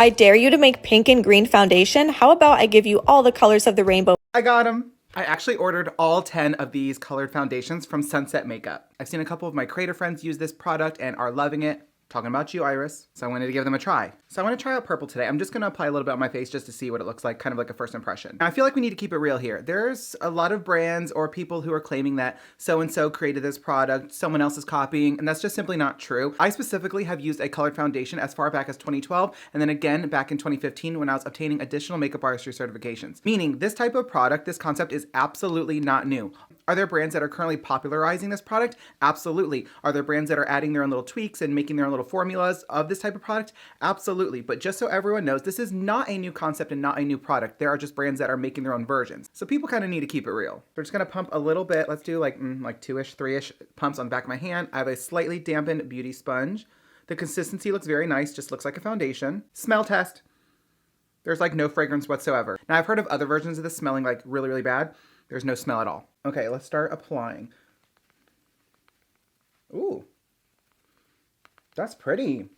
I dare you to make pink and green foundation. How about I give you all the colors of the rainbow? I got them. I actually ordered all 10 of these colored foundations from Sunset Makeup. I've seen a couple of my creator friends use this product and are loving it. Talking about you, Iris. So I wanted to give them a try. So I want to try out purple today. I'm just going to apply a little bit on my face just to see what it looks like, kind of like a first impression. Now, I feel like we need to keep it real here. There's a lot of brands or people who are claiming that so-and-so created this product, someone else is copying, and that's just simply not true. I specifically have used a colored foundation as far back as 2012, and then again back in 2015 when I was obtaining additional makeup artistry certifications. Meaning this type of product, this concept is absolutely not new. Are there brands that are currently popularizing this product? Absolutely. Are there brands that are adding their own little tweaks and making their own little formulas of this type of product? Absolutely. But just so everyone knows, this is not a new concept and not a new product. There are just brands that are making their own versions. So people kind of need to keep it real. We're just going to pump a little bit. Let's do like two-ish, three-ish pumps on the back of my hand. I have a slightly dampened beauty sponge. The consistency looks very nice, just looks like a foundation. Smell test. There's like no fragrance whatsoever. Now I've heard of other versions of this smelling like really, really bad. There's no smell at all. Okay, let's start applying. Ooh, that's pretty.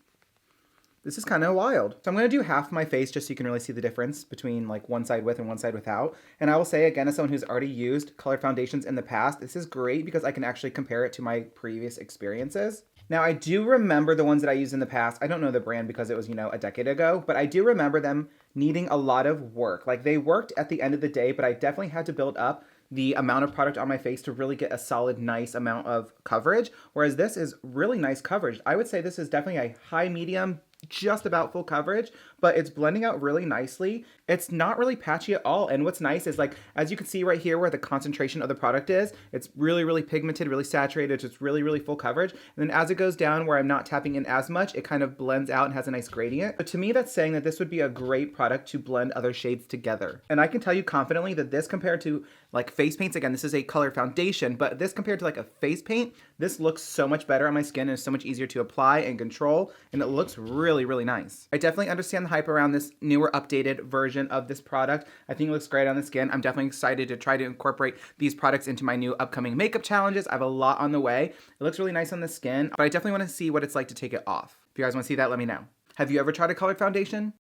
This is kind of wild. So I'm going to do half my face just so you can really see the difference between like one side with and one side without. And I will say again, as someone who's already used colored foundations in the past, this is great because I can actually compare it to my previous experiences. Now I do remember the ones that I used in the past. I don't know the brand because it was, a decade ago, but I do remember them needing a lot of work. Like they worked at the end of the day, but I definitely had to build up the amount of product on my face to really get a solid, nice amount of coverage. Whereas this is really nice coverage. I would say this is definitely a high medium, just about full coverage, but it's blending out really nicely. It's not really patchy at all. And what's nice is like, as you can see right here where the concentration of the product is, it's really, really pigmented, really saturated, just really, really full coverage. And then as it goes down where I'm not tapping in as much, it kind of blends out and has a nice gradient. But to me, that's saying that this would be a great product to blend other shades together. And I can tell you confidently that this compared to like face paints, again, this is a color foundation, but this compared to like a face paint, this looks so much better on my skin and is so much easier to apply and control. And it looks really, really nice. I definitely understand the hype around this newer updated version of this product. I think it looks great on the skin. I'm definitely excited to try to incorporate these products into my new upcoming makeup challenges. I have a lot on the way. It looks really nice on the skin, but I definitely want to see what it's like to take it off. If you guys want to see that, let me know. Have you ever tried a colored foundation?